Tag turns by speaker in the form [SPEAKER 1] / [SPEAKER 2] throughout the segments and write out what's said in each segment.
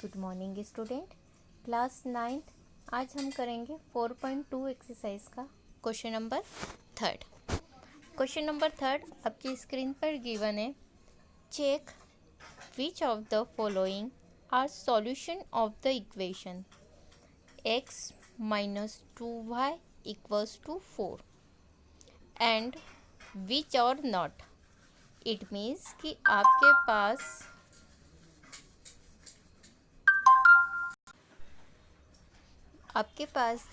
[SPEAKER 1] Good morning student, class 9th। आज हम करेंगे 4.2 एक्सरसाइज का question number third. Question number third आपकी स्क्रीन पर गिवन है। Check which of the following are solution of the equation x minus 2y equals to 4 and which और not. It means कि आपके पास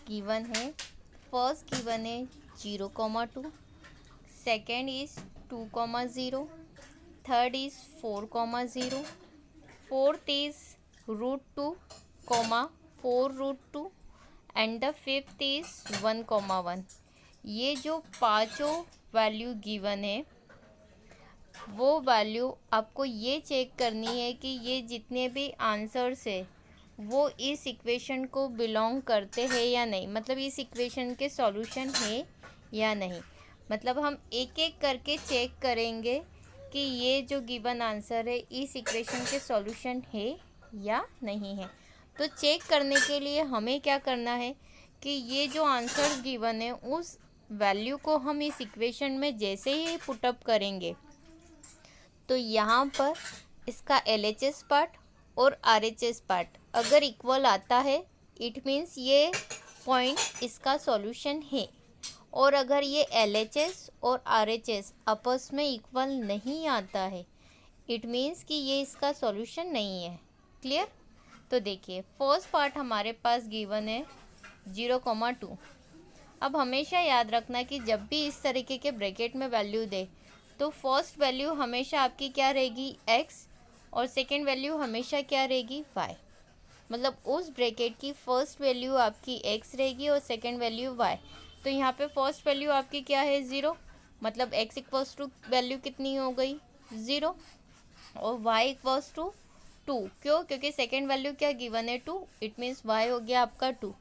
[SPEAKER 1] गिवन है, फर्स्ट गिवन है 0,2, second is 2,0, third is 4,0, fourth is √2, 4√2 and the fifth is 1,1। ये जो पांचों value given है वो वैल्यू आपको ये चेक करनी है कि ये जितने भी आंसर्स है वो इस इक्वेशन को बिलोंग करते हैं या नहीं, मतलब इस इक्वेशन के सॉल्यूशन है या नहीं। मतलब हम एक एक करके चेक करेंगे कि ये जो गिवन आंसर है इस इक्वेशन के सॉल्यूशन है या नहीं है। तो चेक करने के लिए हमें क्या करना है कि ये जो आंसर गिवन है उस वैल्यू को हम इस इक्वेशन में जैसे ही पुटअप करेंगे तो यहाँ पर इसका LHS पार्ट और RHS पार्ट अगर इक्वल आता है इट मीन्स ये पॉइंट इसका सॉल्यूशन है, और अगर ये LHS और RHS आपस में इक्वल नहीं आता है इट मीन्स कि ये इसका सॉल्यूशन नहीं है। क्लियर? तो देखिए फर्स्ट पार्ट हमारे पास गिवन है 0,2। अब हमेशा याद रखना कि जब भी इस तरीके के ब्रैकेट में वैल्यू दे तो फर्स्ट वैल्यू हमेशा आपकी क्या रहेगी x और सेकेंड वैल्यू हमेशा क्या रहेगी y। मतलब उस ब्रैकेट की फर्स्ट वैल्यू आपकी x रहेगी और सेकेंड वैल्यू y। तो यहाँ पे फर्स्ट वैल्यू आपकी क्या है 0, मतलब x इक्वल्स टू वैल्यू कितनी हो गई 0 और y इक्वल्स टू 2। क्यों? क्योंकि सेकेंड वैल्यू क्या गिवन है 2, इट मीन्स y हो गया आपका 2।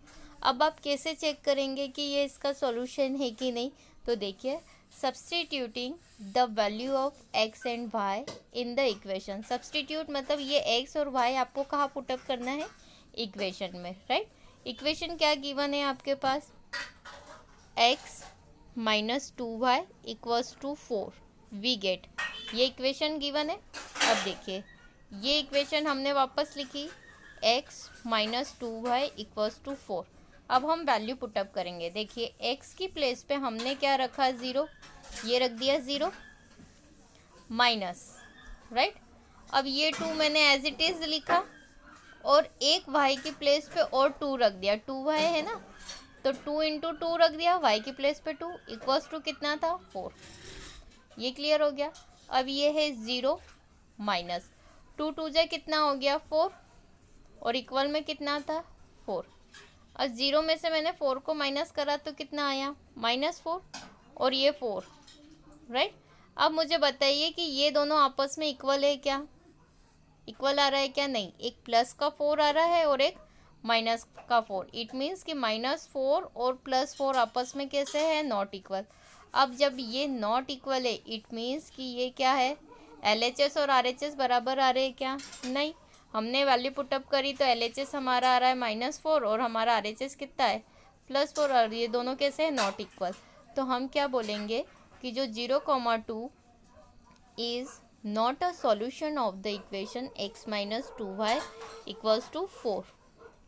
[SPEAKER 1] अब आप कैसे चेक करेंगे कि ये इसका सॉल्यूशन है कि नहीं? तो देखिए substituting the value of x and y in the equation. Substitute मतलब ये x और y आपको कहाँ पुटअप करना है? इक्वेशन में, राइट। इक्वेशन क्या गिवन है आपके पास? x minus 2y equals to 4 we get, ये इक्वेशन गिवन है। अब देखिए ये इक्वेशन हमने वापस लिखी x minus 2y equals to 4। अब हम वैल्यू पुटअप करेंगे। देखिए x की प्लेस पे हमने क्या रखा 0, ये रख दिया 0 माइनस, राइट। अब ये 2 मैंने एज इट इज़ लिखा और एक y की प्लेस पे और 2 रख दिया, 2y है ना, तो 2 इंटू 2 रख दिया, y की प्लेस पे 2 इक्वल्स टू कितना था 4। ये क्लियर हो गया। अब ये है 0 माइनस 2 2 जा कितना हो गया 4 और इक्वल में कितना था 4। और 0 में से मैंने 4 को माइनस करा तो कितना आया -4 और ये 4, राइट। अब मुझे बताइए कि ये दोनों आपस में इक्वल है क्या? इक्वल आ रहा है क्या? नहीं, एक प्लस का 4 आ रहा है और एक माइनस का 4। इट मीन्स कि -4 और +4 आपस में कैसे है? Not equal. अब जब ये नॉट इक्वल है इट मीन्स कि ये क्या है? LHS और RHS बराबर आ रहे हैं क्या? नहीं। हमने वैल्यू पुटअप करी तो LHS हमारा आ रहा है -4 और हमारा RHS कितना है +4, और ये दोनों कैसे हैं? Not equal. तो हम क्या बोलेंगे कि जो 0,2 is not a solution of the equation x minus 2y equals to 4।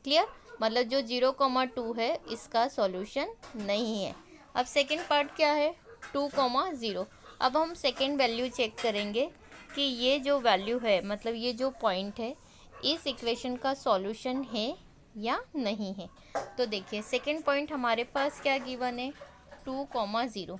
[SPEAKER 1] Clear? मतलब जो 0,2 है इसका सॉल्यूशन नहीं है। अब सेकेंड पार्ट क्या है? 2,0। अब हम सेकेंड वैल्यू चेक करेंगे कि ये जो वैल्यू है, मतलब ये जो पॉइंट है इस इक्वेशन का सॉल्यूशन है या नहीं है। तो देखिए सेकेंड पॉइंट हमारे पास क्या गिवन है 2,0।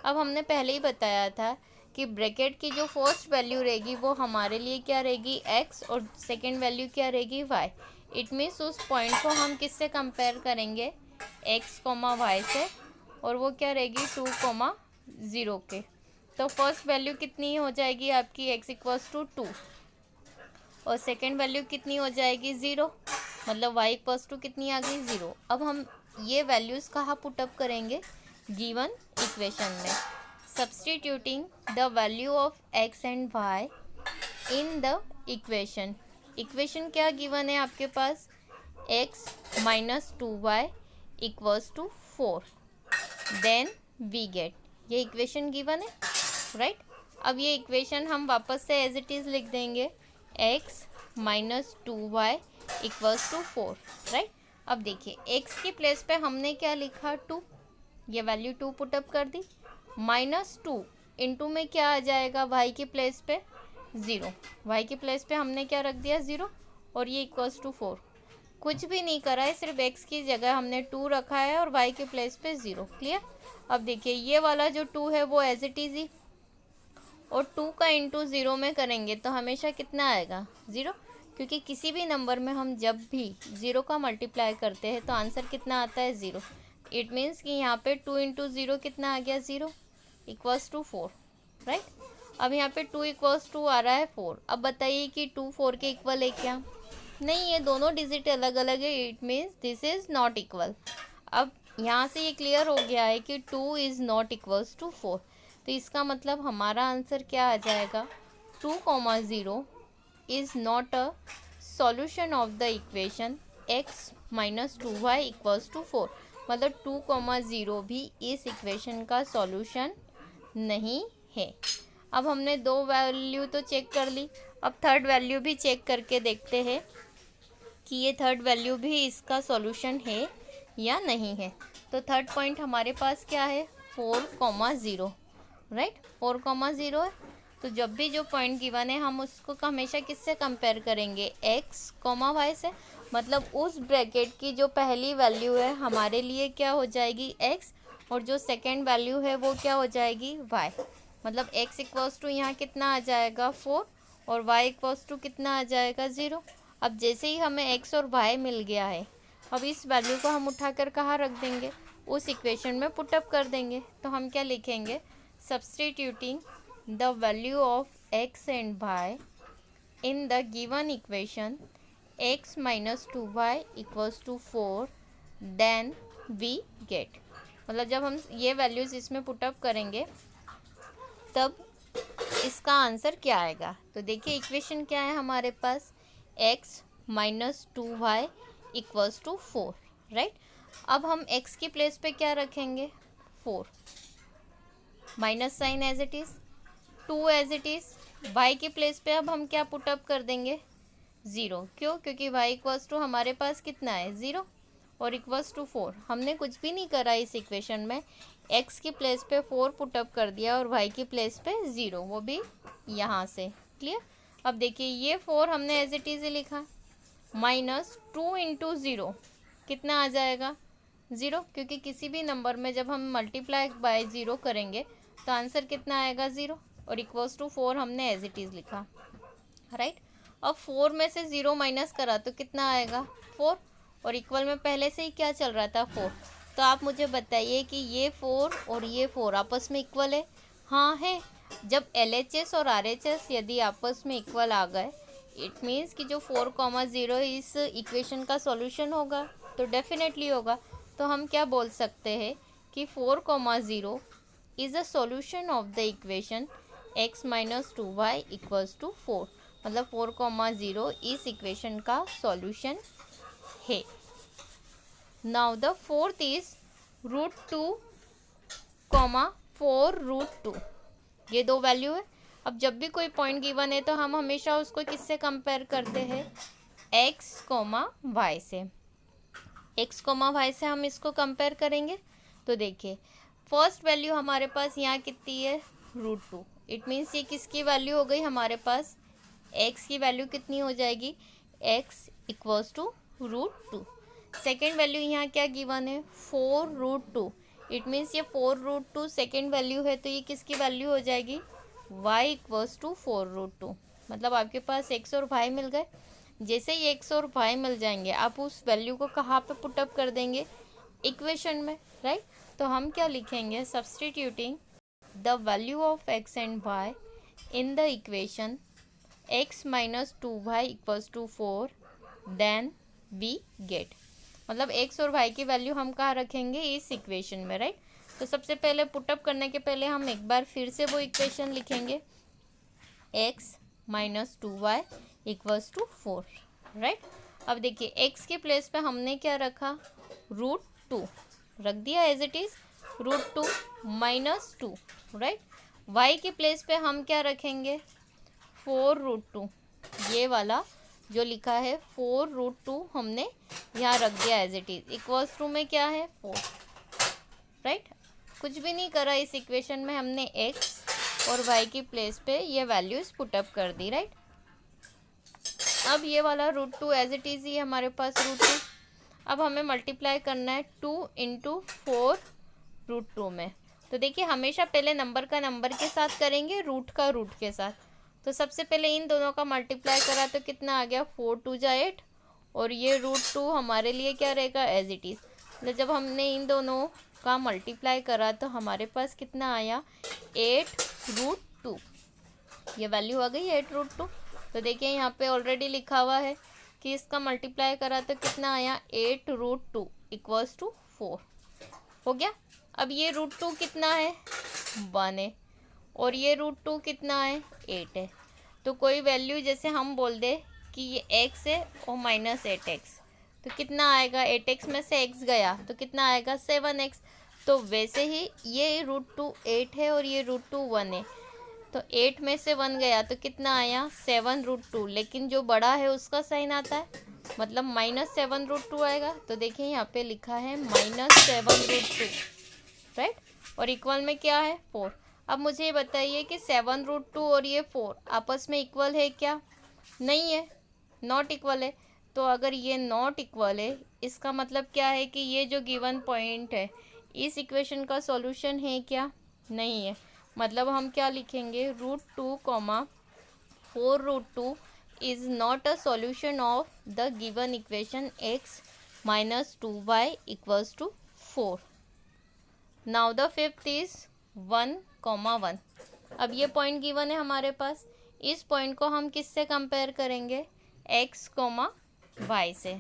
[SPEAKER 1] अब हमने पहले ही बताया था कि ब्रैकेट की जो फर्स्ट वैल्यू रहेगी वो हमारे लिए क्या रहेगी x और सेकेंड वैल्यू क्या रहेगी y। इट मीन्स उस पॉइंट को हम किससे कंपेयर करेंगे? x, y से, और वो क्या रहेगी 2,0 के। तो फर्स्ट वैल्यू कितनी हो जाएगी आपकी? x इक्वल्स टू 2 और सेकेंड वैल्यू कितनी हो जाएगी 0, मतलब y इक्वल्स टू कितनी आ गई 0। अब हम ये वैल्यूज़ कहाँ पुटअप करेंगे? गिवन इक्वेशन में। Substituting the value of x and y in the equation. Equation क्या गिवन है आपके पास, x minus 2y equals to 4, then we get, ये इक्वेशन गिवन है, राइट। अब ये इक्वेशन हम वापस से एज इट इज़ लिख देंगे, x minus 2y equals to 4, right. अब देखिए x की प्लेस पे हमने क्या लिखा, 2, ये वैल्यू 2 पुटअप कर दी, माइनस 2 इंटू में क्या आ जाएगा, y की प्लेस पे 0, y की प्लेस पे हमने क्या रख दिया 0, और ये इक्वल्स टू 4, कुछ भी नहीं करा है, सिर्फ x की जगह हमने 2 रखा है और y के प्लेस पे 0, क्लियर। अब देखिए ये वाला जो 2 है वो एज इट इज़ ही, और 2 का इंटू 0 में करेंगे तो हमेशा कितना आएगा 0, क्योंकि किसी भी नंबर में हम जब भी 0 का मल्टीप्लाई करते हैं तो आंसर कितना आता है 0। इट मीन्स कि यहाँ पे 2 इंटू 0 कितना आ गया 0 इक्वल्स टू 4, राइट। अब यहाँ पे 2 इक्वल्स टू आ रहा है 4। अब बताइए कि 2 4 के इक्वल है क्या, नहीं, ये दोनों डिजिट अलग अलग है, it means this is not equal. अब यहाँ से ये क्लियर हो गया है कि 2 इज़ नॉट इक्वल्स टू 4, तो इसका मतलब हमारा आंसर क्या आ जाएगा, 2,0 is not a solution of the equation x minus 2y equals to 4, मतलब 2,0 भी इस इक्वेशन का सॉल्यूशन नहीं है। अब हमने 2 वैल्यू तो चेक कर ली, अब थर्ड वैल्यू भी चेक करके देखते हैं कि ये थर्ड वैल्यू भी इसका सॉल्यूशन है या नहीं है। तो थर्ड पॉइंट हमारे पास क्या है, 4,0, राइट, 4,0 है। तो जब भी जो पॉइंट गिवन है हम उसको हमेशा किससे कंपेयर करेंगे, x, y से, मतलब उस ब्रैकेट की जो पहली वैल्यू है हमारे लिए क्या हो जाएगी x, और जो सेकेंड वैल्यू है वो क्या हो जाएगी y, मतलब x इक्वल्स टू यहाँ कितना आ जाएगा 4 और y इक्वल्स टू कितना आ जाएगा 0। अब जैसे ही हमें x और y मिल गया है, अब इस वैल्यू को हम उठाकर कहाँ रख देंगे, उस इक्वेशन में पुटअप कर देंगे। तो हम क्या लिखेंगे, substituting the value of x and y in the given equation x minus 2y equals to 4, then we get, मतलब जब हम ये वैल्यूज़ इसमें पुटअप करेंगे तब इसका आंसर क्या आएगा। तो देखिए इक्वेशन क्या है हमारे पास, x minus 2y equals to 4, right. अब हम x की प्लेस पे क्या रखेंगे, 4, minus sign as it is, 2 as it is, y की प्लेस पे अब हम क्या पुटअप कर देंगे 0, क्यों, क्योंकि y इक्वल्स टू हमारे पास कितना है 0 और इक्वल्स टू 4, हमने कुछ भी नहीं करा इस इक्वेशन में, x की प्लेस पे 4 पुटअप कर दिया और y की प्लेस पे 0, वो भी यहाँ से, क्लियर। अब देखिए ये 4 हमने एज इट इज़ लिखा, माइनस 2 इंटू 0 कितना आ जाएगा 0, क्योंकि किसी भी नंबर में जब हम मल्टीप्लाई बाय 0 करेंगे तो आंसर कितना आएगा 0, और इक्वल्स टू 4 हमने एज इट इज़ लिखा, राइट। अब 4 में से 0 माइनस करा तो कितना आएगा 4, और इक्वल में पहले से ही क्या चल रहा था 4, तो आप मुझे बताइए कि ये 4 और ये 4 आपस में इक्वल है, हाँ है। जब LHS और RHS यदि आपस में इक्वल आ गए, इट मीन्स कि जो 4,0 इस इक्वेशन का सॉल्यूशन होगा, तो डेफिनेटली होगा। तो हम क्या बोल सकते हैं कि 4,0 is a solution of the equation x minus 2y equals to 4, मतलब 4,0 इस इक्वेशन का सॉल्यूशन है। नाउ द फोर्थ इज √2, 4√2, ये दो वैल्यू है। अब जब भी कोई पॉइंट गिवन है तो हम हमेशा उसको किससे कंपेयर करते हैं, x, y से, x, y से हम इसको कंपेयर करेंगे। तो देखिए फर्स्ट वैल्यू हमारे पास यहाँ कितनी है √2, इट मीन्स ये किसकी वैल्यू हो गई हमारे पास, x की वैल्यू कितनी हो जाएगी, x equals to √2। Second value यहाँ क्या गिवन है 4√2, इट मीन्स ये 4√2 सेकेंड वैल्यू है, तो ये किसकी वैल्यू हो जाएगी, y इक्वल्स टू 4√2। मतलब आपके पास x और y मिल गए। जैसे ही x और y मिल जाएंगे आप उस वैल्यू को कहाँ पे पुटअप कर देंगे, इक्वेशन में, राइट। तो हम क्या लिखेंगे, substituting the value of x and y in the equation x minus 2y equals to 4, then we get, मतलब x और y की वैल्यू हम कहाँ रखेंगे, इस इक्वेशन में, राइट। तो सबसे पहले पुटअप करने के पहले हम एक बार फिर से वो इक्वेशन लिखेंगे, x minus 2y equals to 4, right. अब देखिए x के प्लेस पे हमने क्या रखा, √2 रख दिया as it is, √2 -2, right. y के प्लेस पे हम क्या रखेंगे, 4√2, ये वाला जो लिखा है 4√2 हमने यहाँ रख दिया as it is, equals to में क्या है 4, राइट। कुछ भी नहीं करा इस इक्वेशन में, हमने x और y की प्लेस पे ये वैल्यूज़ पुटअप कर दी, राइट। अब ये वाला √2 एज इट इज़ ही हमारे पास √2, अब हमें मल्टीप्लाई करना है 2 × 4√2 में। तो देखिए हमेशा पहले नंबर का नंबर के साथ करेंगे, रूट का रूट के साथ। तो सबसे पहले इन दोनों का मल्टीप्लाई करा तो कितना आ गया, 4 × 2 = 8, और ये √2 हमारे लिए क्या रहेगा, एज इट इज़। तो जब हमने इन दोनों का मल्टीप्लाई करा तो हमारे पास कितना आया, 8√2, ये वैल्यू आ गई 8√2। तो देखिए यहाँ पे ऑलरेडी लिखा हुआ है कि इसका मल्टीप्लाई करा तो कितना आया, 8√2 इक्वल्स टू 4 हो गया। अब ये √2 कितना है, 1 है, और ये √2 कितना है, 8 है। तो कोई वैल्यू जैसे हम बोल दे कि ये x है और -8x, तो कितना आएगा, 8x में से x गया तो कितना आएगा, 7x। तो वैसे ही ये √2 8 है और ये √2 1 है, तो 8 में से 1 गया तो कितना आया, 7√2, लेकिन जो बड़ा है उसका साइन आता है, मतलब -7√2 आएगा। तो देखिए यहाँ पे लिखा है -7√2, राइट, और इक्वल में क्या है, 4। अब मुझे ये बताइए कि 7√2 और ये 4 आपस में इक्वल है क्या, नहीं है, नॉट इक्वल है। तो अगर ये नॉट इक्वल है, इसका मतलब क्या है कि ये जो गिवन पॉइंट है इस इक्वेशन का सॉल्यूशन है क्या, नहीं है। मतलब हम क्या लिखेंगे, √2, 4√2 is not a solution of the given equation x - 2y equals to 4। Now the fifth is 1, 1। अब ये पॉइंट गिवन है हमारे पास, इस पॉइंट को हम किससे कंपेयर करेंगे, x, y से,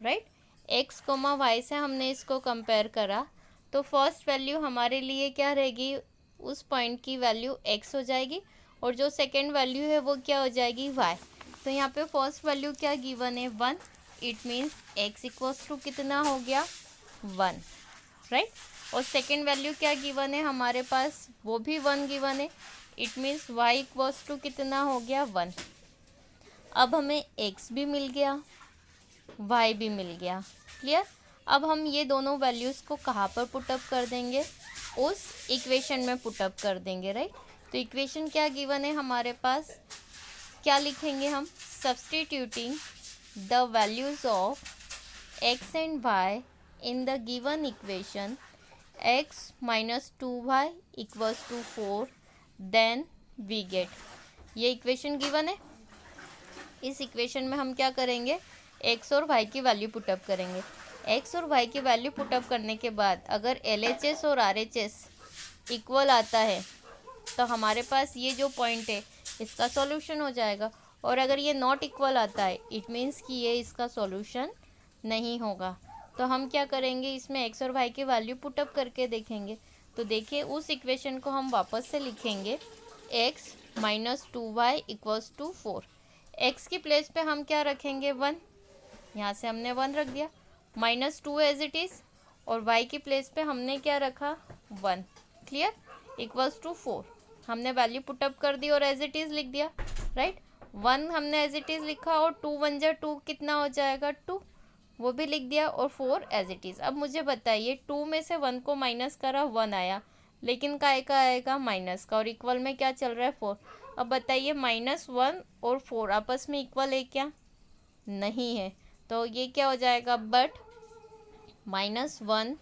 [SPEAKER 1] राइट। x, y से हमने इसको कंपेयर करा तो फर्स्ट वैल्यू हमारे लिए क्या रहेगी, उस पॉइंट की वैल्यू x हो जाएगी, और जो सेकेंड वैल्यू है वो क्या हो जाएगी, y। तो यहाँ पे फर्स्ट वैल्यू क्या गिवन है, 1, it means x equals to कितना हो गया, 1, राइट। और सेकेंड वैल्यू क्या गिवन है हमारे पास, वो भी 1 गिवन है, it means y equals to कितना हो गया, 1। अब हमें x भी मिल गया, y भी मिल गया, क्लियर। अब हम ये दोनों वैल्यूज़ को कहाँ पर पुटअप कर देंगे, उस इक्वेशन में पुटअप कर देंगे, राइट। तो इक्वेशन क्या गिवन है हमारे पास, क्या लिखेंगे हम, substituting the values of x and y in the given equation x - 2y equals to 4, then we get, ये इक्वेशन गिवन है। इस इक्वेशन में हम क्या करेंगे, x और y की वैल्यू पुटअप करेंगे। x और y की वैल्यू पुटअप करने के बाद अगर LHS और RHS इक्वल आता है तो हमारे पास ये जो पॉइंट है इसका सॉल्यूशन हो जाएगा, और अगर ये नॉट इक्वल आता है इट मीन्स कि ये इसका सॉल्यूशन नहीं होगा। तो हम क्या करेंगे, इसमें x और y की वैल्यू पुटअप करके देखेंगे। तो देखिए उस इक्वेशन को हम वापस से लिखेंगे, x - 2y equals to 4। x की प्लेस पे हम क्या रखेंगे, 1, यहाँ से हमने 1 रख दिया, -2 एज इट इज़, और y की प्लेस पे हमने क्या रखा, 1, क्लियर, इक्वल्स टू 4। हमने वैल्यू पुटअप कर दी और एज इट इज़ लिख दिया, राइट। 1 हमने एज इट इज़ लिखा, और 2 1 जा 2 कितना हो जाएगा, 2, वो भी लिख दिया, और 4 एज इट इज़। अब मुझे बताइए 2 में से 1 को माइनस करा, 1 आया, लेकिन काय का आएगा, माइनस का, और इक्वल में क्या चल रहा है, 4। अब बताइए -1 और 4 आपस में इक्वल है क्या, नहीं है। तो ये क्या हो जाएगा, but -1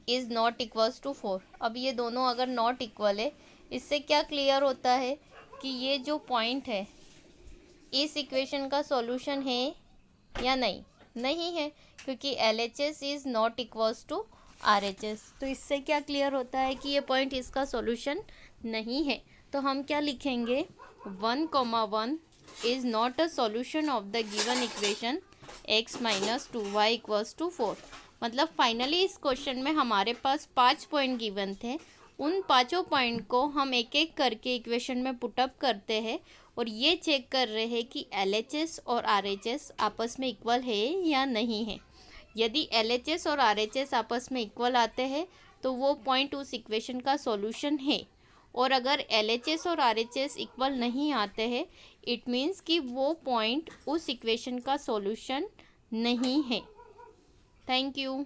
[SPEAKER 1] is not equals to 4। अब ये दोनों अगर नॉट इक्वल है, इससे क्या क्लियर होता है कि ये जो पॉइंट है इस इक्वेशन का सॉल्यूशन है या नहीं, नहीं है, क्योंकि LHS is not equals to RHS। तो इससे क्या क्लियर होता है कि ये पॉइंट इसका सॉल्यूशन नहीं है। तो हम क्या लिखेंगे, 1, 1 is not a solution of the given equation x - 2y equals to 4। मतलब फाइनली इस क्वेश्चन में हमारे पास 5 पॉइंट गिवन थे, उन पाँचों पॉइंट को हम एक एक करके इक्वेशन में पुटअप करते हैं और ये चेक कर रहे हैं कि LHS और RHS आपस में इक्वल है या नहीं है। यदि LHS और RHS आपस में इक्वल आते हैं तो वो पॉइंट उस इक्वेशन का सॉल्यूशन है, और अगर LHS और RHS इक्वल नहीं आते हैं इट मीन्स कि वो पॉइंट उस इक्वेशन का सॉल्यूशन नहीं है। Thank you.